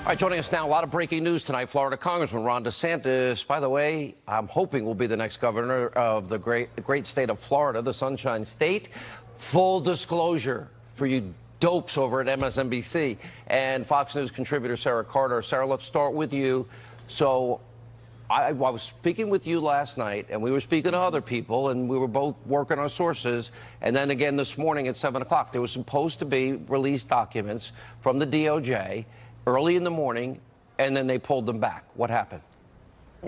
All right, joining us now, a lot of breaking news tonight. Florida Congressman Ron DeSantis, by the way, I'm hoping will be the next governor of the great state of Florida, the Sunshine State. Full disclosure for you dopes over at MSNBC and Fox News contributor Sarah Carter. Sarah, let's start with you. So I was speaking with you last night, and we were speaking to other people, and we were both working our sources. And then again this morning at 7 o'clock, there was supposed to be released documents from the DOJ early in the morning, and then they pulled them back. What happened?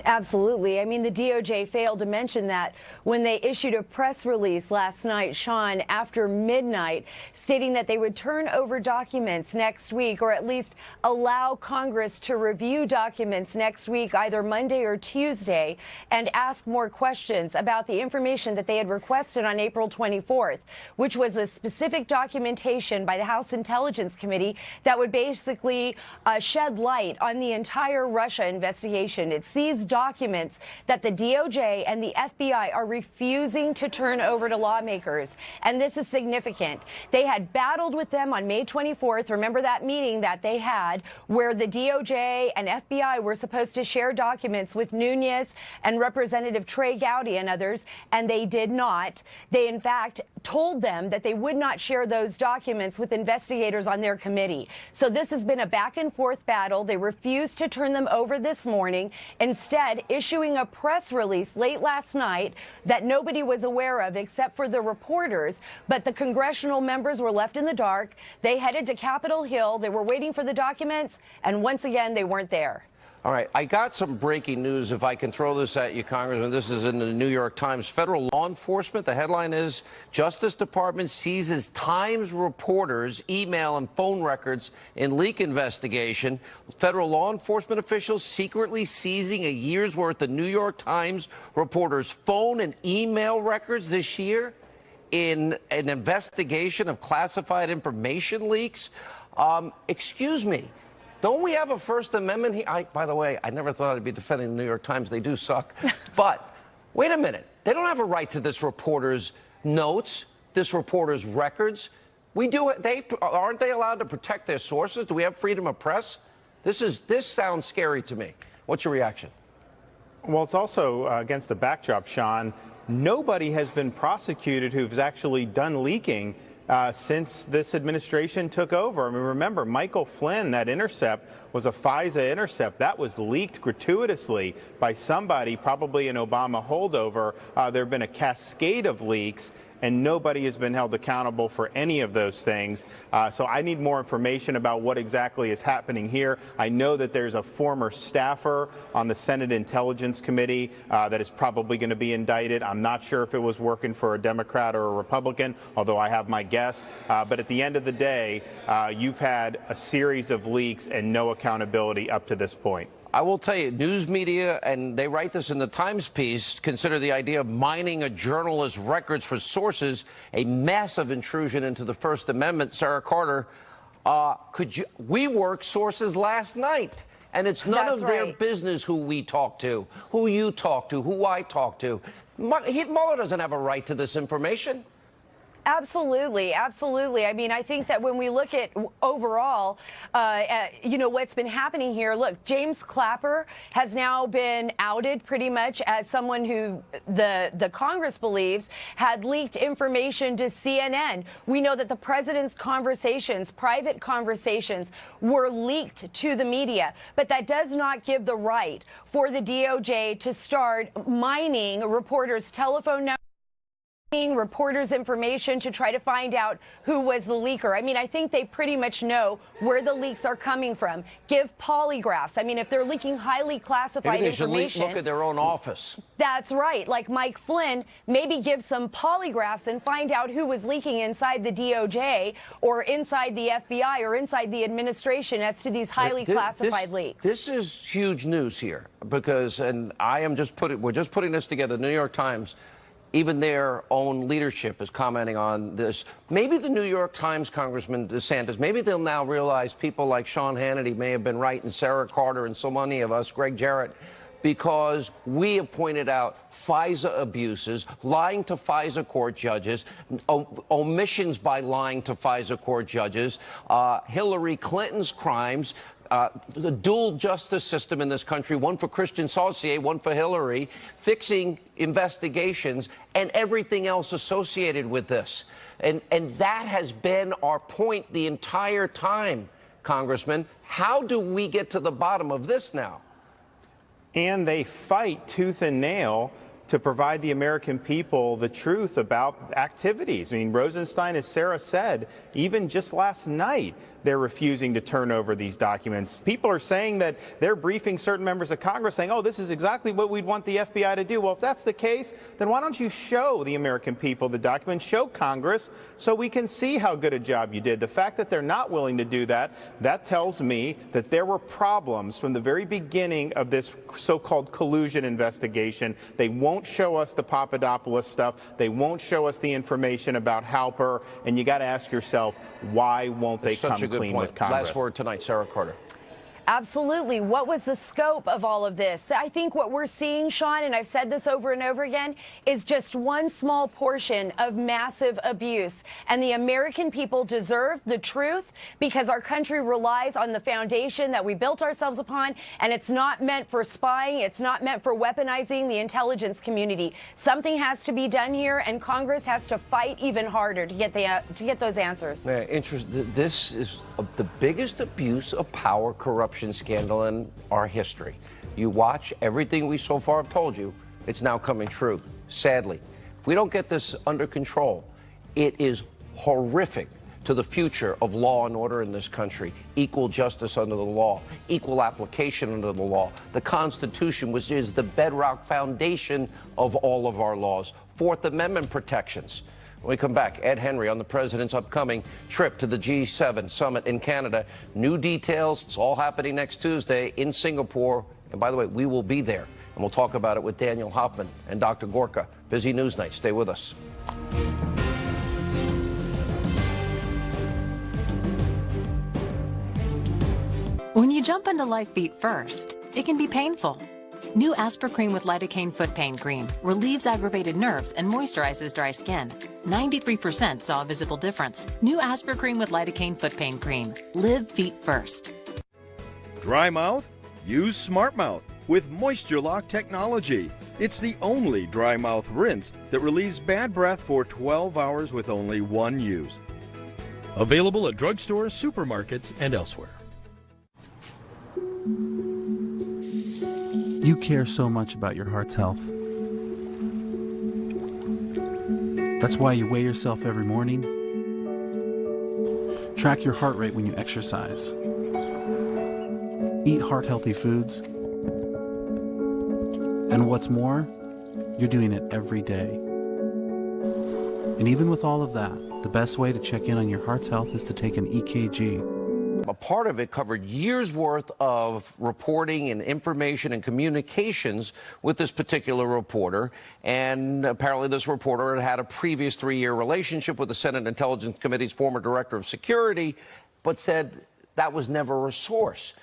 Absolutely. I mean, the DOJ failed to mention that when they issued a press release last night, Sean, after midnight, stating that they would turn over documents next week, or at least allow Congress to review documents next week, either Monday or Tuesday, and ask more questions about the information that they had requested on April 24th, which was a specific documentation by the House Intelligence Committee that would basically shed light on the entire Russia investigation. It's these documents that the DOJ and the FBI are refusing to turn over to lawmakers. And this is significant. They had battled with them on May 24th. Remember that meeting that they had where the DOJ and FBI were supposed to share documents with Nunes and Representative Trey Gowdy and others, and they did not. They, in fact, told them that they would not share those documents with investigators on their committee. So this has been a back and forth battle. They refused to turn them over this morning, instead issuing a press release late last night that nobody was aware of except for the reporters. But the congressional members were left in the dark. They headed to Capitol Hill. They were waiting for the documents, and once again, they weren't there. All right, I got some breaking news, if I can throw this at you, Congressman. This is in the New York Times. Federal law enforcement, the headline is, Justice Department seizes Times reporters' email and phone records in leak investigation. Federal law enforcement officials secretly seizing a year's worth of New York Times reporters' phone and email records this year in an investigation of classified information leaks. Excuse me. Don't we have a First Amendment here? By the way, I never thought I'd be defending the New York Times. They do suck. But wait a minute. They don't have a right to this reporter's notes, this reporter's records. We do. Aren't they allowed to protect their sources? Do we have freedom of press? This sounds scary to me. What's your reaction? Well, it's also against the backdrop, Sean. Nobody has been prosecuted who's actually done leaking since this administration took over. I mean, remember, Michael Flynn, that intercept was a FISA intercept. That was leaked gratuitously by somebody, probably an Obama holdover. There have been a cascade of leaks, and nobody has been held accountable for any of those things. So I need more information about what exactly is happening here. I know that there's a former staffer on the Senate Intelligence Committee that is probably going to be indicted. I'm not sure if it was working for a Democrat or a Republican, although I have my guess. But at the end of the day, you've had a series of leaks and no accountability up to this point. I will tell you, news media, and they write this in the Times piece, consider the idea of mining a journalist's records for sources a massive intrusion into the First Amendment. Sarah Carter, we worked sources last night, and it's none of their business who we talk to, who you talk to, who I talk to. Mueller doesn't have a right to this information. Absolutely. Absolutely. I mean, I think that when we look at overall, what's been happening here, look, James Clapper has now been outed pretty much as someone who the Congress believes had leaked information to CNN. We know that the president's conversations, private conversations, were leaked to the media. But that does not give the right for the DOJ to start mining reporters' telephone numbers, reporters' information to try to find out who was the leaker. I mean, I think they pretty much know where the leaks are coming from. Give polygraphs. I mean, if they're leaking highly classified information, look at their own office. That's right. Like Mike Flynn, maybe give some polygraphs and find out who was leaking inside the DOJ or inside the FBI or inside the administration as to these highly classified leaks. This is huge news here because, and we're just putting this together. The New York Times, even their own leadership is commenting on this. Maybe the New York Times, Congressman DeSantis, maybe they'll now realize people like Sean Hannity may have been right, and Sarah Carter and so many of us, Greg Jarrett, because we have pointed out FISA abuses, lying to FISA court judges, omissions by lying to FISA court judges, Hillary Clinton's crimes, the dual justice system in this country, one for Christian Saucier, one for Hillary, fixing investigations and everything else associated with this. And that has been our point the entire time, Congressman. How do we get to the bottom of this now? And they fight tooth and nail to provide the American people the truth about activities. I mean, Rosenstein, as Sarah said, even just last night, they're refusing to turn over these documents. People are saying that they're briefing certain members of Congress saying, oh, this is exactly what we'd want the FBI to do. Well, if that's the case, then why don't you show the American people the document, show Congress so we can see how good a job you did. The fact that they're not willing to do that, that tells me that there were problems from the very beginning of this so-called collusion investigation. They won't show us the Papadopoulos stuff. They won't show us the information about Halper. And you got to ask yourself, why won't they come clean with Congress? Last word tonight, Sarah Carter. Absolutely. What was the scope of all of this? I think what we're seeing, Sean, and I've said this over and over again, is just one small portion of massive abuse. And the American people deserve the truth because our country relies on the foundation that we built ourselves upon. And it's not meant for spying. It's not meant for weaponizing the intelligence community. Something has to be done here, and Congress has to fight even harder to get those answers. This is the biggest abuse of power, corruption scandal in our history. You watch everything we so far have told you, it's now coming true. Sadly, if we don't get this under control, it is horrific to the future of law and order in this country. Equal justice under the law, equal application under the law, the Constitution, which is the bedrock foundation of all of our laws, Fourth Amendment protections. When we come back, Ed Henry on the president's upcoming trip to the G7 summit in Canada. New details. It's all happening next Tuesday in Singapore. And by the way, we will be there. And we'll talk about it with Daniel Hoffman and Dr. Gorka. Busy news night. Stay with us. When you jump into life feet first, it can be painful. New Aspercreme with lidocaine foot pain cream relieves aggravated nerves and moisturizes dry skin. 93% saw a visible difference. New Aspercreme with lidocaine foot pain cream. Live feet first. Dry mouth? Use Smart Mouth with Moisture Lock technology. It's the only dry mouth rinse that relieves bad breath for 12 hours with only one use. Available at drugstores, supermarkets, and elsewhere. You care so much about your heart's health. That's why you weigh yourself every morning, track your heart rate when you exercise, eat heart-healthy foods, and what's more, you're doing it every day. And even with all of that, the best way to check in on your heart's health is to take an EKG. A part of it covered years' worth of reporting and information and communications with this particular reporter. And apparently this reporter had a previous 3-year relationship with the Senate Intelligence Committee's former director of security, but said that was never a source.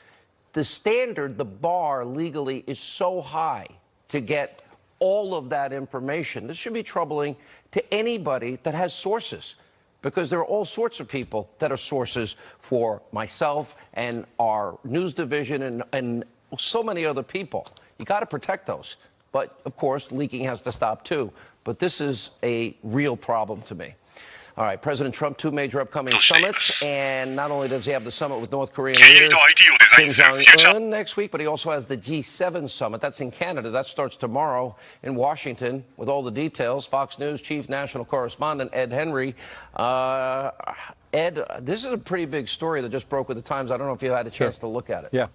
The standard, the bar legally is so high to get all of that information. This should be troubling to anybody that has sources, because there are all sorts of people that are sources for myself and our news division and so many other people. You got to protect those. But, of course, leaking has to stop, too. But this is a real problem to me. All right, President Trump, 2 major upcoming summits. And not only does he have the summit with North Korean leader Kim Jong-un next week, but he also has the G7 summit. That's in Canada. That starts tomorrow in Washington. With all the details, Fox News chief national correspondent Ed Henry. Ed, this is a pretty big story that just broke with the Times. I don't know if you had a chance to look at it.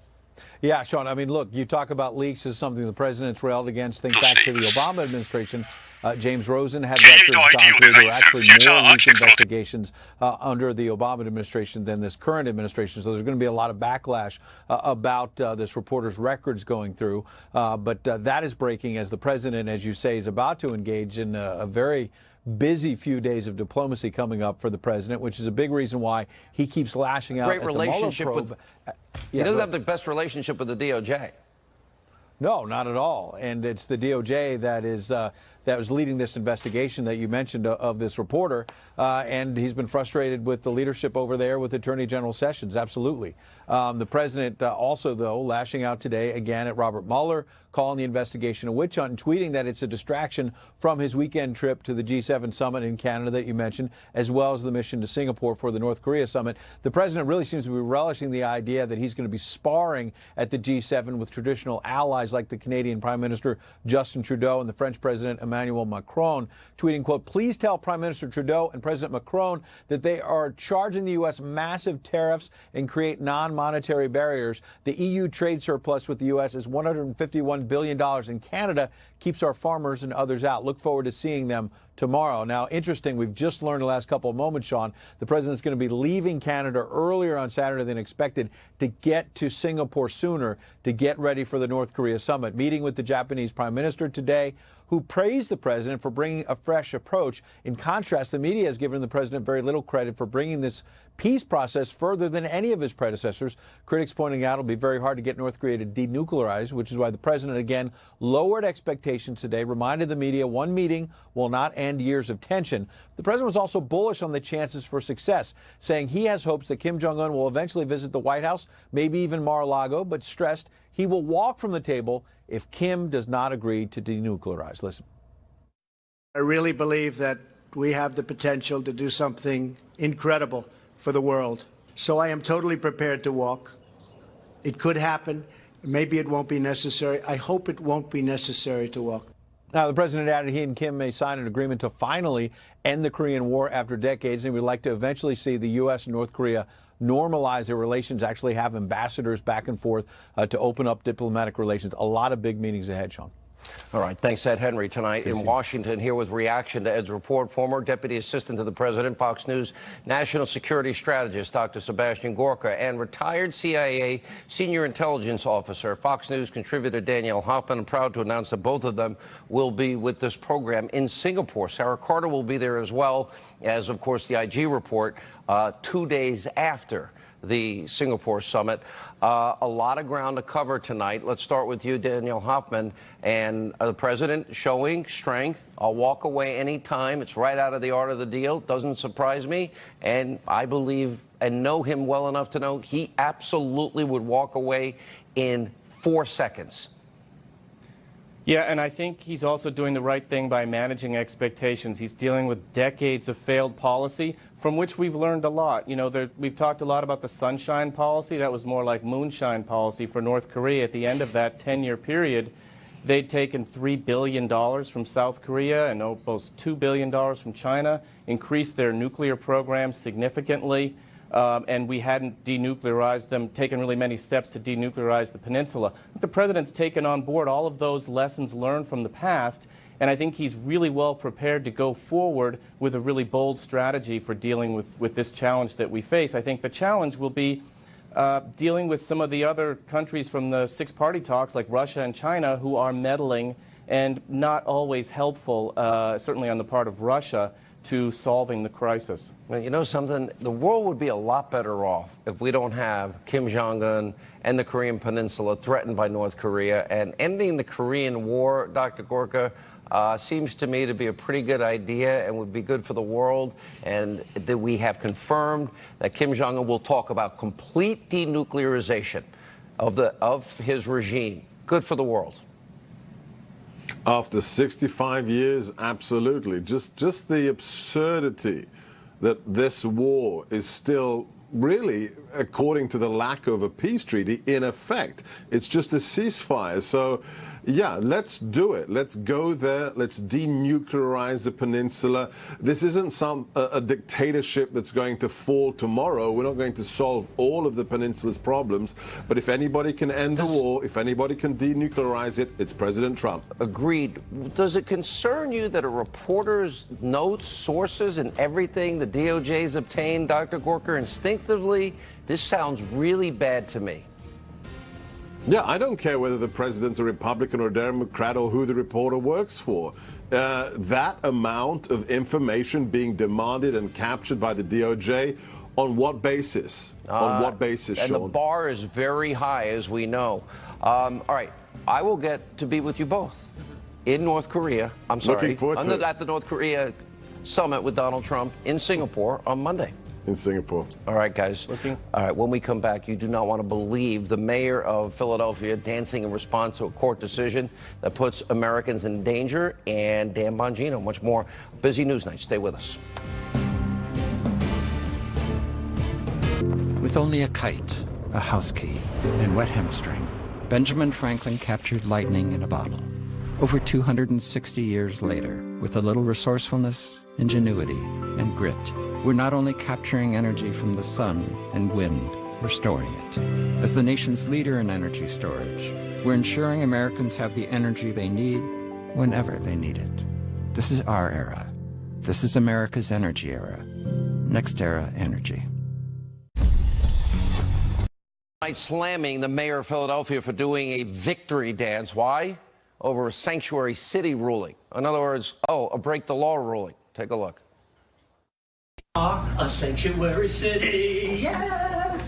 Yeah, Sean, I mean, look, you talk about leaks as something the president's railed against. Think back to the Obama administration. James Rosen had records gone through. There were actually more leak investigations under the Obama administration than this current administration. So there's going to be a lot of backlash about this reporter's records going through. But that is breaking as the president, as you say, is about to engage in a very busy few days of diplomacy coming up for the president, which is a big reason why he keeps lashing out Great at the Mueller relationship probe. with. He doesn't have the best relationship with the DOJ. No, not at all. And it's the DOJ that is that was leading this investigation that you mentioned of this reporter. And he's been frustrated with the leadership over there with Attorney General Sessions. Absolutely. The president also, though, lashing out today again at Robert Mueller, calling the investigation a witch hunt and tweeting that it's a distraction from his weekend trip to the G7 summit in Canada that you mentioned, as well as the mission to Singapore for the North Korea summit. The president really seems to be relishing the idea that he's going to be sparring at the G7 with traditional allies like the Canadian Prime Minister Justin Trudeau and the French President Emmanuel Macron, tweeting, quote, "Please tell Prime Minister Trudeau and President Macron that they are charging the U.S. massive tariffs and create non-monetary barriers. The EU trade surplus with the U.S. is $151 billion, and Canada keeps our farmers and others out. Look forward to seeing them tomorrow." Now, interesting, we've just learned the last couple of moments, Sean, the president's going to be leaving Canada earlier on Saturday than expected to get to Singapore sooner to get ready for the North Korea summit, meeting with the Japanese Prime Minister today, who praised the president for bringing a fresh approach. In contrast, the media has given the president very little credit for bringing this peace process further than any of his predecessors. Critics pointing out it'll be very hard to get North Korea to denuclearize, which is why the president again lowered expectations today, reminded the media one meeting will not end years of tension. The president was also bullish on the chances for success, saying he has hopes that Kim Jong-un will eventually visit the White House, maybe even Mar-a-Lago, but stressed he will walk from the table if Kim does not agree to denuclearize. Listen. I really believe that we have the potential to do something incredible for the world. So I am totally prepared to walk. It could happen. Maybe it won't be necessary. I hope it won't be necessary to walk. Now, the president added he and Kim may sign an agreement to finally end the Korean War after decades, and we'd like to eventually see the U.S. and North Korea normalize their relations, actually have ambassadors back and forth to open up diplomatic relations. A lot of big meetings ahead, Sean. All right. Thanks, Ed Henry. Tonight in Washington, here with reaction to Ed's report, former Deputy Assistant to the President, Fox News National Security Strategist, Dr. Sebastian Gorka, and retired CIA Senior Intelligence Officer, Fox News contributor Danielle Hoffman. I'm proud to announce that both of them will be with this program in Singapore. Sarah Carter will be there as well as, of course, the IG report 2 days after the Singapore summit. A lot of ground to cover tonight. Let's start with you, Danielle Hoffman. And the president showing strength. I'll walk away anytime. It's right out of the art of the deal. Doesn't surprise me. And I believe and know him well enough to know he absolutely would walk away in 4 seconds. Yeah, and I think he's also doing the right thing by managing expectations. He's dealing with decades of failed policy, from which we've learned a lot. You know, we've talked a lot about the sunshine policy. That was more like moonshine policy for North Korea. At the end of that 10-year period, they'd taken $3 billion from South Korea and almost $2 billion from China, increased their nuclear program significantly, and we hadn't denuclearized them, taken really many steps to denuclearize the peninsula. The president's taken on board all of those lessons learned from the past, and I think he's really well prepared to go forward with a really bold strategy for dealing with this challenge that we face. I think the challenge will be dealing with some of the other countries from the six-party talks, like Russia and China, who are meddling and not always helpful, certainly on the part of Russia, to solving the crisis. Well, you know something? The world would be a lot better off if we don't have Kim Jong-un and the Korean Peninsula threatened by North Korea. And ending the Korean War, Dr. Gorka, seems to me to be a pretty good idea and would be good for the world. And that we have confirmed that Kim Jong-un will talk about complete denuclearization of his regime. Good for the world. After 65 years, absolutely. Just the absurdity that this war is still really, according to the lack of a peace treaty, in effect. It's just a ceasefire. So, yeah, let's do it. Let's go there. Let's denuclearize the peninsula. This isn't a dictatorship that's going to fall tomorrow. We're not going to solve all of the peninsula's problems. But if anybody can end the war, if anybody can denuclearize it, it's President Trump. Agreed. Does it concern you that a reporter's notes, sources, and everything the DOJ's obtained, Dr. Gorka, instinctively, this sounds really bad to me? Yeah, I don't care whether the president's a Republican or a Democrat or who the reporter works for. That amount of information being demanded and captured by the DOJ, on what basis? On what basis, Sean? And the bar is very high, as we know. All right, I will get to be with you both. in North Korea. I'm sorry, Looking forward to it. at the North Korea summit with Donald Trump in Singapore on Monday. In Singapore. All right, guys. All right, when we come back, you do not want to believe the mayor of Philadelphia dancing in response to a court decision that puts Americans in danger, and Dan Bongino, much more. Busy news night. Stay with us. With only a kite, a house key, and wet hamstring, Benjamin Franklin captured lightning in a bottle. Over 260 years later, with a little resourcefulness, ingenuity, and grit, we're not only capturing energy from the sun and wind, we're storing it. As the nation's leader in energy storage, we're ensuring Americans have the energy they need whenever they need it. This is our era. This is America's energy era. NextEra Energy. Slamming the mayor of Philadelphia for doing a victory dance. Why? Over a sanctuary city ruling. In other words, a break the law ruling. Take a look. A sanctuary city, yeah.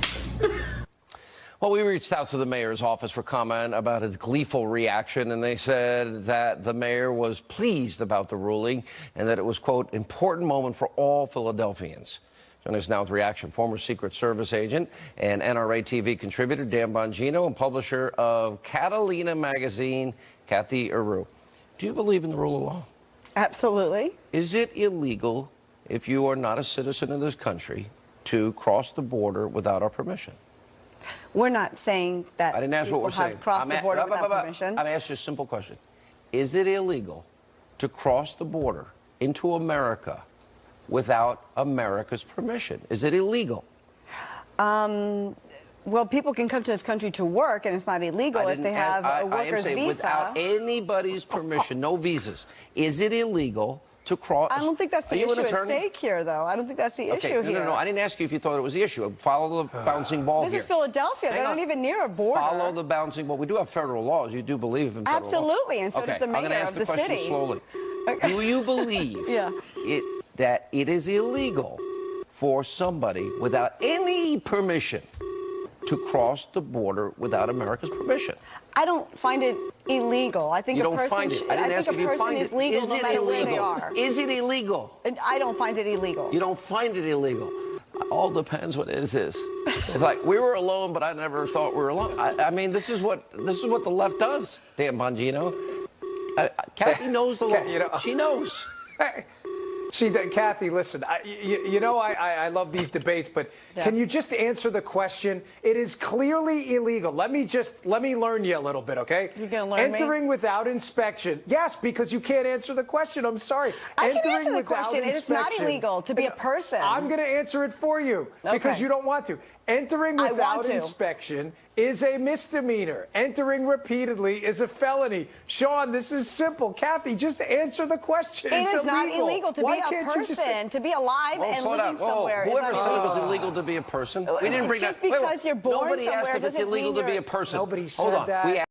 Well, we reached out to the mayor's office for comment about his gleeful reaction, and they said that the mayor was pleased about the ruling and that it was, quote, important moment for all Philadelphians. Joining us now with reaction, former Secret Service agent and NRA TV contributor Dan Bongino and publisher of Catalina magazine, Kathy Eru. Do you believe in the rule of law? Absolutely. Is it illegal, if you are not a citizen of this country, to cross the border without our permission? We're not saying that I didn't ask what we're saying. Crossed the border without permission. I'm asking you a simple question. Is it illegal to cross the border into America without America's permission? Is it illegal? Well, people can come to this country to work, and it's not illegal if they have a worker's visa. Without anybody's permission, no visas. Is it illegal to cross? I don't think that's the issue at stake here, though. I don't think that's the issue here. No. I didn't ask you if you thought it was the issue. Follow the bouncing ball here. This is Philadelphia. They're not even near a border. Follow the bouncing ball. We do have federal laws. You do believe in federal laws. Absolutely, and so does the mayor I'm going to ask the question slowly. Do you believe that it is illegal for somebody without any permission to cross the border without America's permission? I don't find it illegal. I think you a don't person, find it. I didn't ask if you find it. Is legal Is no it matter illegal? where they are. Is it illegal? I don't find it illegal. You don't find it illegal. All depends what it is. It's like we were alone, but I never thought we were alone. I mean, this is what the left does. Dan Bongino. Kathy knows the law. She knows. Kathy, listen, I love these debates, but can you just answer the question? It is clearly illegal. Let me learn you a little bit, okay? You're going to learn Entering without inspection. Yes, because you can't answer the question. I'm sorry. I can Entering answer the without question. It's not illegal to be a person. I'm going to answer it for you because you don't want to. Entering without inspection is a misdemeanor. Entering repeatedly is a felony. Sean, this is simple. Kathy, just answer the question. It it's is illegal. not illegal to be a person, to be alive and living somewhere. Whoever said it was illegal to be a person? We didn't bring just that. because you're born Nobody somewhere asked if it's doesn't illegal mean to be you're- a person. Nobody said Hold on. that. We